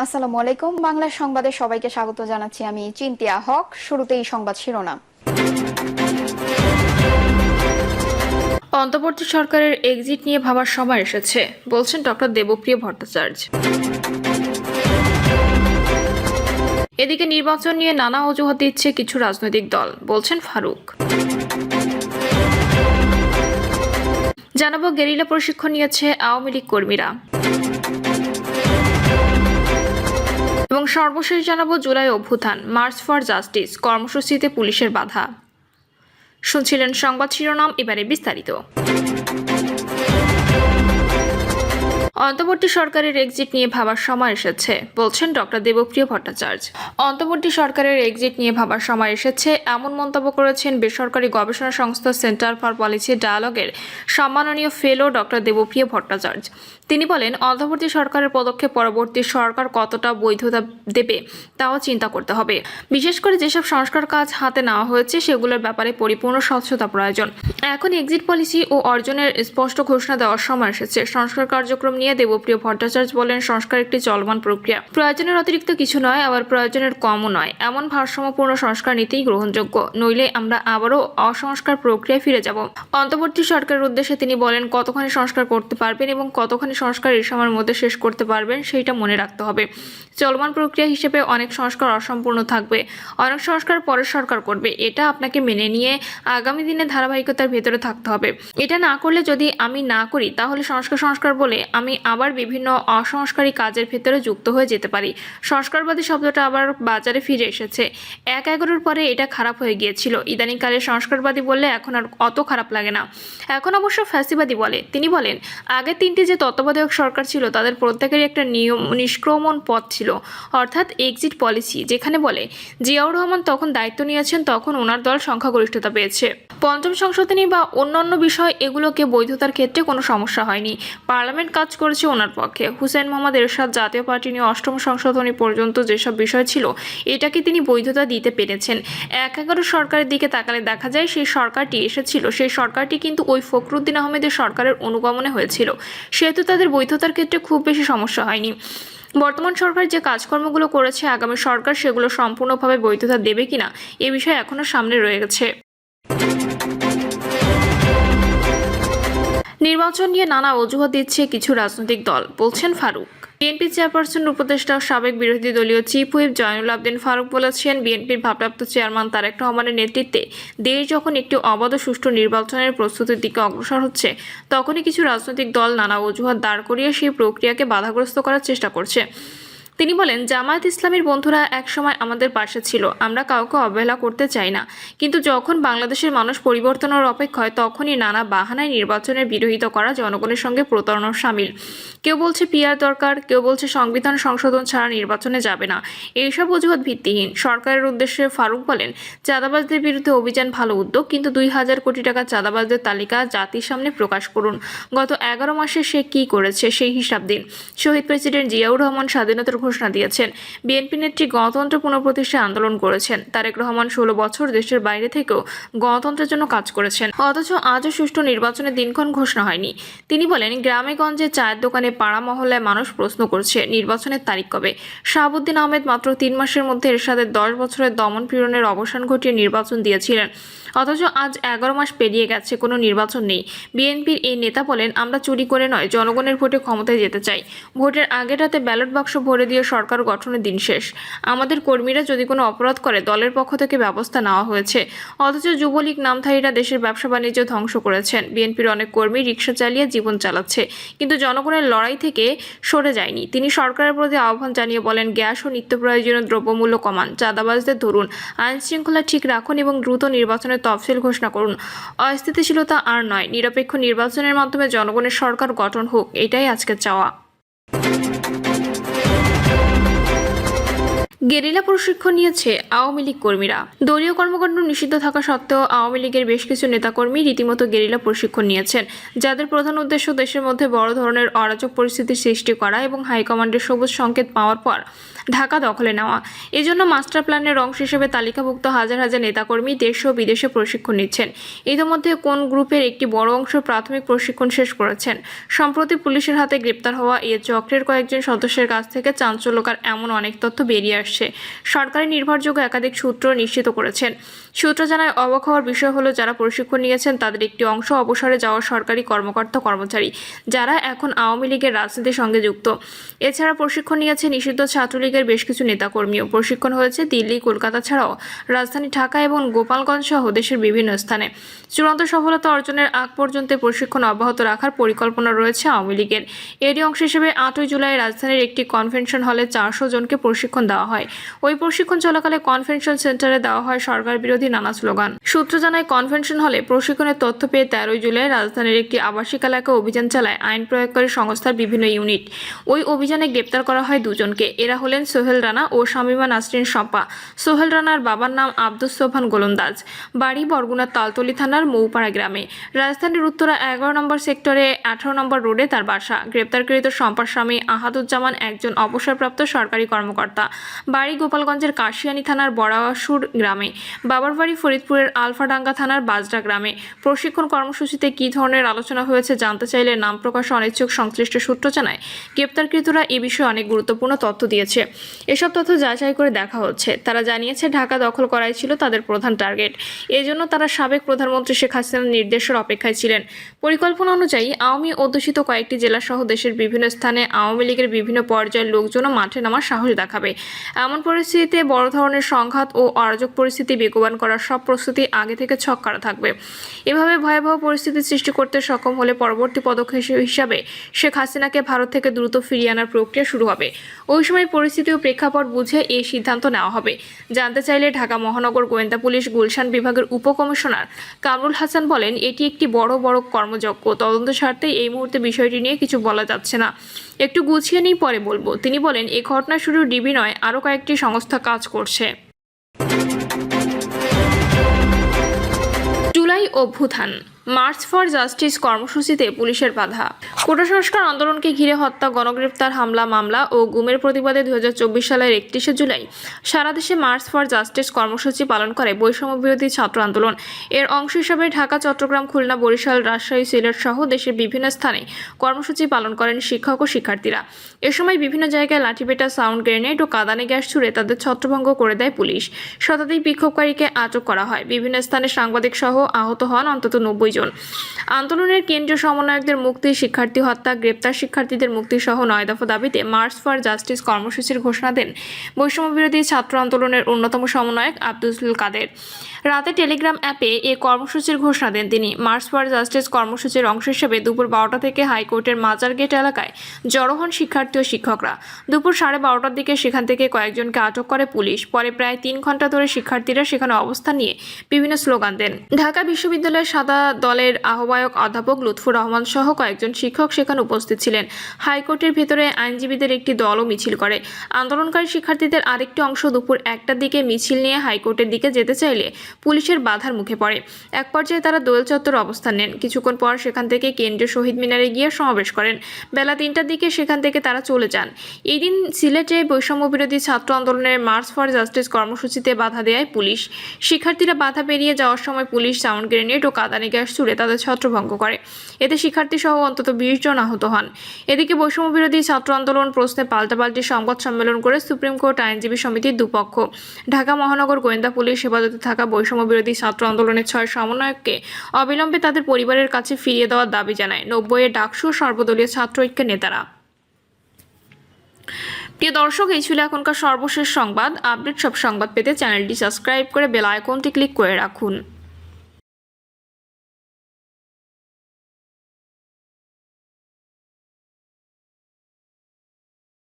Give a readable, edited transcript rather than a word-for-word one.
আসসালামু আলাইকুম। বাংলা সংবাদে সবাইকে স্বাগত জানাচ্ছি। আমি চিন্তিয়া হক। শুরুতেই সংবাদ শিরোনাম। অন্তর্বর্তী সরকারের এক্সিট নিয়ে ভাবার সময় এসেছে, বলছেন ডক্টর দেবপ্রিয় ভট্টাচার্য। এদিকে নির্বাচন নিয়ে নানা অজুহাত দিচ্ছে কিছু রাজনৈতিক দল, বলছেন ফারুক। জানাবো গেরিলা প্রশিক্ষণ নিয়েছে আওয়ামী লীগ কর্মীরা। এবং সর্বশেষ জানাবো জুলাই অভ্যুত্থান, মার্চ ফর জাস্টিস কর্মসূচিতে পুলিশের বাধা। শুনছিলেন সংবাদ শিরোনাম, এবারে বিস্তারিত। অন্তর্বর্তী সরকারের এক্সিট নিয়ে ভাবার সময় এসেছে, বলছেন ডক্টর দেবপ্রিয় ভট্টাচার্য। অন্তর্বর্তী সরকারের এক্সিট নিয়ে ভাবার সময় এসেছে এমন মন্তব্য করেছেন বেসরকারি গবেষণা সংস্থা সেন্টার ফর পলিসি ডায়ালগের সম্মাননীয় ফেলো ডক্টর দেবপ্রিয় ভট্টাচার্য। তিনি বলেন, অন্তর্বর্তী সরকারের পদক্ষেপ পরবর্তী সরকার কতটা বৈধতা দেবে তাও চিন্তা করতে হবে। বিশেষ করে যেসব সংস্কার কাজ হাতে নেওয়া হয়েছে সেগুলোর ব্যাপারে পরিপূর্ণ স্বচ্ছতা প্রয়োজন। এখন এক্সিট পলিসি ও অর্জনের স্পষ্ট ঘোষণা দেওয়ার সময় এসেছে। সংস্কার কার্যক্রম নিয়ে দেবপ্রিয় ভট্টাচার্য বলেন, সংস্কার একটি চলমান প্রক্রিয়া, প্রয়োজনের অতিরিক্ত কিছু নয়, আবার প্রয়োজনের কমও নয়। এমন ভারসাম্যপূর্ণ সংস্কার নীতিই গ্রহণযোগ্য, নইলে আমরা আবারও অসংস্কার প্রক্রিয়ায় ফিরে যাব। অন্তর্বর্তী সরকারের উদ্দেশ্যে তিনি বলেন, কতখানি সংস্কার করতে পারবেন এবং কতখানি সংস্কার এই সময়ের মধ্যে শেষ করতে পারবেন সেইটা মনে রাখতে হবে। চলমান প্রক্রিয়া হিসেবে অনেক সংস্কার অসম্পূর্ণ থাকবে, অনেক সংস্কার পরের সরকার করবে। এটা আপনাকে মেনে নিয়ে আগামী দিনে ধারাবাহিকতার ভেতরে থাকতে হবে। এটা না করলে, যদি আমি না করি, তাহলে সংস্কার বলে আমি আবার বিভিন্ন অসংস্কারী কাজের ভেতরে যুক্ত হয়ে যেতে পারি। সংস্কারবাদী শব্দটা আবার বাজারে ফিরে এসেছে। ১/১১ পরে এটা খারাপ হয়ে গিয়েছিল। ইদানিংকালে সংস্কারবাদী বললে এখন আর অত খারাপ লাগে না, এখন অবশ্য ফ্যাসিবাদী বলে। তিনি বলেন, আগে 3টি যে তত্ত্বাবধায়ক সরকার ছিল তাদের প্রত্যেকেরই একটা নিষ্ক্রমণ পথ ছিল, অর্থাৎ এক্সিট পলিসি। যেখানে বলে, জিয়াউর রহমান তখন দায়িত্ব নিয়েছেন, তখন ওনার দল সংখ্যাগরিষ্ঠতা পেয়েছে। পঞ্চম সংশোধনী বা অন্যান্য বিষয়, এগুলোকে বৈধতার ক্ষেত্রে কোনো সমস্যা হয়নি। পার্লামেন্ট কাজ করেছে ওনার পক্ষে। হুসেইন মোহাম্মদ এরশাদ জাতীয় পার্টি নিয়ে 8ম সংশোধনী পর্যন্ত যেসব বিষয় ছিল, এটাকে তিনি বৈধতা দিতে পেরেছেন। ১/১১ সরকারের দিকে তাকালে দেখা যায়, সেই সরকারটি এসেছিল, সেই সরকারটি কিন্তু ওই ফখরুদ্দিন আহমেদের সরকারের অনুগমনে হয়েছিল, সেহেতু তাদের বৈধতার ক্ষেত্রে খুব বেশি সমস্যা হয়নি। বর্তমান সরকার যে কাজকর্মগুলো করেছে, আগামী সরকার সেগুলো সম্পূর্ণভাবে বৈধতা দেবে কিনা এ বিষয়ে এখনো সামনে রয়ে গেছে। নির্বাচন নিয়ে নানা অজুহাত দিচ্ছে কিছু রাজনৈতিক দল, বলছেন ফারুক। বিএনপি চেয়ারপারসন উপদেষ্টা সাবেক বিরোধী দলীয় চিফ হুইপ জয়নুল আবদিন ফারুক বলেছেন, বিএনপির ভারপ্রাপ্ত চেয়ারম্যান তারেক রহমানের নেতৃত্বে দেশ যখন একটি অবাধ ও সুষ্ঠু নির্বাচনের প্রস্তুতির দিকে অগ্রসর হচ্ছে, তখনই কিছু রাজনৈতিক দল নানা অজুহাত দাঁড় করিয়ে সেই প্রক্রিয়াকে বাধাগ্রস্ত করার চেষ্টা করছে। তিনি বলেন, জামায়াত ইসলামীর বন্ধুরা একসময় আমাদের পাশে ছিল, আমরা কাউকে অবহেলা করতে চাই না, কিন্তু যখন বাংলাদেশের মানুষ পরিবর্তনের অপেক্ষায়, তখনই নানা বাহানায় নির্বাচনের বিরোধিতা করা জনগণের সঙ্গে প্রতারণার শামিল। কেউ বলছে পিআর দরকার, কেউ বলছে সংবিধান সংশোধন ছাড়া নির্বাচনে যাবে না। এইসব অজুহাত ভিত্তিহীন। সরকারের উদ্দেশ্যে ফারুক বলেন, চাঁদাবাজদের বিরুদ্ধে অভিযান ভালো উদ্যোগ, কিন্তু 2000 কোটি টাকা চাঁদাবাজদের তালিকা জাতির সামনে প্রকাশ করুন। গত 11 মাসে সে কি করেছে সেই হিসাব দিন। শহীদ প্রেসিডেন্ট জিয়াউর রহমান স্বাধীনতার ঘোষণা দিয়েছেন, বিএনপি নেত্রী গণতন্ত্র পুনঃপ্রতিষ্ঠায় আন্দোলন করেছেন, তারেক রহমান 16 বছর দেশের বাইরে থেকেও গণতন্ত্রের জন্য কাজ করেছেন, অথচ আজও সুষ্ঠু নির্বাচনের দিনক্ষণ ঘোষণা হয়নি। তিনি বলেন, গ্রামে গঞ্জে, চায়ের দোকানে, পাড়া মহল্লায় মানুষ প্রশ্ন করছে নির্বাচনের তারিখ কবে। শাহাবুদ্দিন আহমেদ মাত্র 3 মাসের মধ্যে এরশাদের 10 বছরের দমন পীড়নের অবসান ঘটিয়ে নির্বাচন দিয়েছিলেন, অথচ আজ 11 মাস পেরিয়ে গেছে, কোনো নির্বাচন নেই। বিএনপির এই নেতা বলেন, আমরা চুরি করে নয়, জনগণের ভোটে ক্ষমতায় যেতে চাই। ভোটের আগের রাতে ব্যালট বাক্স ভরে দিয়ে সরকার গঠনের দিন শেষ। আমাদের কর্মীরা যদি কোনো অপরাধ করে, দলের পক্ষ থেকে ব্যবস্থা নেওয়া হয়েছে, অথচ যুবলীগ নামধারীরা দেশের ব্যবসা বাণিজ্য ধ্বংস করেছেন। বিএনপির অনেক কর্মী রিকশা চালিয়ে জীবন চালাচ্ছে, কিন্তু জনগণের লড়াই থেকে সরে যায়নি। তিনি সরকারের প্রতি আহ্বান জানিয়ে বলেন, গ্যাস ও নিত্য প্রয়োজনীয় দ্রব্যমূল্য কমান, চাঁদাবাজদের ধরুন, আইন শৃঙ্খলা ঠিক রাখুন এবং দ্রুত নির্বাচনের তফসিল ঘোষণা করুন। অস্থিতিশীলতা আর নয়, নিরপেক্ষ নির্বাচনের মাধ্যমে জনগণের সরকার গঠন হোক, এটাই আজকের চাওয়া। গেরিলা প্রশিক্ষণ নিয়েছে আওয়ামী লীগ কর্মীরা। দলীয় কর্মকাণ্ড নিষিদ্ধ থাকা সত্ত্বেও আওয়ামী লীগের বেশ কিছু নেতাকর্মী রীতিমতো গেরিলা প্রশিক্ষণ নিয়েছেন, যাদের প্রধান উদ্দেশ্য দেশের মধ্যে বড় ধরনের অরাজক পরিস্থিতির সৃষ্টি করা এবং হাইকমান্ডের সবুজ সংকেত পাওয়ার পর ঢাকা দখলে নেওয়া। এজন্য মাস্টার প্ল্যানের অংশ হিসেবে তালিকাভুক্ত হাজার হাজার নেতাকর্মী দেশ ও বিদেশে প্রশিক্ষণ নিচ্ছেন। ইতিমধ্যে কোন গ্রুপের একটি বড় অংশ প্রাথমিক প্রশিক্ষণ শেষ করেছেন। সম্প্রতি পুলিশের হাতে গ্রেপ্তার হওয়া এ চক্রের কয়েকজন সদস্যের কাছ থেকে চাঞ্চল্যকর এমন অনেক তথ্য বেরিয়ে আসছে। সরকারি নির্ভরযোগ্য একাধিক সূত্র নিশ্চিত করেছেন। সূত্র জানায়, অবাক হওয়ার বিষয় হলো, যারা প্রশিক্ষণ নিয়েছেন তাদের একটি অংশ অবসরে যাওয়া সরকারি কর্মকর্তা-কর্মচারী, যারা এখন আওয়ামী লীগের রাজনীতির সঙ্গে যুক্ত। এছাড়া প্রশিক্ষণ নিয়েছে নিষিদ্ধ ছাত্রলীগের বেশ কিছু নেতাকর্মীও। প্রশিক্ষণ হয়েছে দিল্লি, কলকাতা ছাড়াও রাজধানী ঢাকা এবং গোপালগঞ্জ সহ দেশের বিভিন্ন স্থানে। চূড়ান্ত সফলতা অর্জনের আগ পর্যন্ত প্রশিক্ষণ অব্যাহত রাখার পরিকল্পনা রয়েছে আওয়ামী লীগের। এরই অংশ হিসেবে 8 জুলাই রাজধানীর একটি কনভেনশন হলে 400 জনকে প্রশিক্ষণ দেওয়া হয়। ওই প্রশিক্ষণ চলাকালে কনভেনশন সেন্টারে দেওয়া হয় সরকার বিরোধী নানা স্লোগান। সূত্র জানায়, কনভেনশন হলে প্রশিক্ষণের তথ্য পেয়ে 13 জুলাই রাজধানীর একটি আবাসিক এলাকায় অভিযান চালায় আইন প্রয়োগকারী সংস্থার বিভিন্ন ইউনিট। ওই অভিযানে গ্রেপ্তার করা হয় 2 জনকে। এরা হলেন সোহেল রানা ও শামীমা নাসরিন শম্পা। সোহেল রানার বাবার নাম আব্দুস সোবহান গোলন্দাজ, বাড়ি বরগুনার তালতলী থানার মৌপাড়া গ্রামে। রাজধানীর উত্তরা 11 নম্বর সেক্টরে 18 নম্বর রোডে তার বাসা। গ্রেপ্তারকৃত শম্পার স্বামী আহাদুজ্জামান একজন অবসরপ্রাপ্ত সরকারি কর্মকর্তা, বাড়ি গোপালগঞ্জের কাশিয়ানী থানার বড়াসুর গ্রামে। বাবার বাড়ি ফরিদপুরের আলফাডাঙ্গা থানার বাজরা গ্রামে। প্রশিক্ষণ কর্মসূচিতে কী ধরনের আলোচনা হয়েছে জানতে চাইলে নাম প্রকাশে অনিচ্ছুক সংশ্লিষ্ট সূত্র জানায়, গ্রেপ্তারকৃতরা এ বিষয়ে অনেক গুরুত্বপূর্ণ তথ্য দিয়েছে। এসব তথ্য যাচাই করে দেখা হচ্ছে। তারা জানিয়েছে ঢাকা দখল করাই ছিল তাদের প্রধান টার্গেট। এজন্য তারা সাবেক প্রধানমন্ত্রী শেখ হাসিনার নির্দেশের অপেক্ষায় ছিলেন। পরিকল্পনা অনুযায়ী আওয়ামী অধ্যুষিত কয়েকটি জেলা সহ দেশের বিভিন্ন স্থানে আওয়ামী লীগের বিভিন্ন পর্যায়ের লোকজনও মাঠে নামার সাহস দেখাবে। এমন পরিস্থিতিতে বড় ধরনের সংঘাত ও অরাজক পরিস্থিতি বেগবান করার সব প্রস্তুতি আগে থেকে ছক করা থাকবে। এভাবে ভয়াবহ পরিস্থিতি সৃষ্টি করতে সক্ষম হলে পরবর্তী পদক্ষেপ হিসাবে শেখ হাসিনাকে ভারত থেকে দ্রুত ফিরিয়ে আনার প্রক্রিয়া শুরু হবে। ওই সময় পরিস্থিতি ও প্রেক্ষাপট বুঝে এই সিদ্ধান্ত নেওয়া হবে। জানতে চাইলে ঢাকা মহানগর গোয়েন্দা পুলিশ গুলশান বিভাগের উপকমিশনার কামরুল হাসান বলেন, এটি একটি বড় কর্মযজ্ঞ। তদন্ত স্বার্থে এই মুহূর্তে বিষয়টি নিয়ে কিছু বলা যাচ্ছে না, একটু গুছিয়ে নিই, পরে বলবো। তিনি বলেন, এই ঘটনা শুধু ডিবি নয়, আরও কয়েকটি সংস্থা কাজ করছে। জুলাই অভ্যুত্থান, মার্চ ফর জাস্টিস কর্মসূচিতে পুলিশের বাধা। কোটা সংস্কার আন্দোলনকে ঘিরে হত্যা, গণগ্রেপ্তার, হামলা, মামলা ও গুমের প্রতিবাদে 2024 সালের 31 জুলাই সারা দেশে মার্চ ফর জাস্টিস কর্মসূচি পালন করে বৈষম্য বিরোধী ছাত্র আন্দোলন। এর অংশ হিসাবে ঢাকা, চট্টগ্রাম, খুলনা, বরিশাল, রাজশাহী, সিলেট সহ দেশের বিভিন্ন স্থানে কর্মসূচি পালন করেন শিক্ষক ও শিক্ষার্থীরা। এ সময় বিভিন্ন জায়গায় লাঠিপেটা, সাউন্ড গ্রেনেড ও কাঁদানে গ্যাস ছুড়ে তাদের ছত্রভঙ্গ করে দেয় পুলিশ। শতাধিক বিক্ষোভকারীকে আটক করা হয়। বিভিন্ন স্থানে সাংবাদিক সহ আহত হন অন্তত 90 জন। আন্দোলনের কেন্দ্রীয় সমন্বয়কদের মুক্তি, শিক্ষার্থী হত্যা, গ্রেপ্তার শিক্ষার্থীদের মুক্তি সহ 9 দফা দাবিতে মার্চ ফর জাস্টিস কর্মসূচির ঘোষণা দেন বৈষম্য বিরোধী ছাত্র আন্দোলনের অন্যতম সমন্বয়ক আব্দুল কাদের। রাতে টেলিগ্রাম অ্যাপে এ কর্মসূচির ঘোষণা দেন তিনি। মার্চ ফর জাস্টিস কর্মসূচির অংশ হিসেবে দুপুর 12টা থেকে হাইকোর্টের মাজার গেট এলাকায় জড়ো হন শিক্ষার্থী ও শিক্ষকরা। দুপুর 12:30টার দিকে সেখান থেকে কয়েকজনকে আটক করে পুলিশ। পরে প্রায় 3 ঘন্টা ধরে শিক্ষার্থীরা সেখানে অবস্থান নিয়ে বিভিন্ন স্লোগান দেন। ঢাকা বিশ্ববিদ্যালয়ের সাদা দলের আহ্বায়ক অধ্যাপক লুৎফুর রহমান সহ কয়েকজন শিক্ষক সেখানে উপস্থিত ছিলেন। হাইকোর্টের ভেতরে আইনজীবীদের একটি দলও মিছিল করে। আন্দোলনকারী শিক্ষার্থীদের আরেকটি অংশ দুপুর 1টার দিকে মিছিল নিয়ে হাইকোর্টের দিকে যেতে চাইলে পুলিশের বাধার মুখে পড়ে। এক পর্যায়ে তারা দোয়েল চত্বরে অবস্থান নেন। কিছুক্ষণ পর সেখান থেকে কেন্দ্রীয় শহীদ মিনারে গিয়ে সমাবেশ করেন। বেলা 3টার দিকে সেখান থেকে তারা চলে যান। এই দিন সিলেটে বৈষম্য বিরোধী ছাত্র আন্দোলনের মার্চ ফর জাস্টিস কর্মসূচিতে বাধা দেয় পুলিশ। শিক্ষার্থীরা বাধা পেরিয়ে যাওয়ার সময় পুলিশ সাউন্ড গ্রেনেড ও কাঁদানে গ্যাস ছুড়ে তাদের ছত্রভঙ্গ করে। এতে শিক্ষার্থী সহ অন্তত 20 জন আহত হন। এদিকে বৈষম্য বিরোধী ছাত্র আন্দোলন প্রশ্নে পাল্টাপাল্টি সংবাদ সম্মেলন করে সুপ্রিম কোর্ট আইনজীবী সমিতির দুপক্ষ। ঢাকা মহানগর গোয়েন্দা পুলিশ হেফাজতে থাকা বৈষম্য বিরোধী ছাত্র আন্দোলনের 6 সমন্বয়ককে অবিলম্বে তাদের পরিবারের কাছে ফিরিয়ে দেওয়ার দাবি জানায় 90 ডাকসু সর্বদলীয় ছাত্র ঐক্যের নেতারা। প্রিয় দর্শক, এই ছিল এখনকার সর্বশেষ সংবাদ। আপডেট সব সংবাদ পেতে চ্যানেলটি সাবস্ক্রাইব করে বেল আইকনটি ক্লিক করে রাখুন।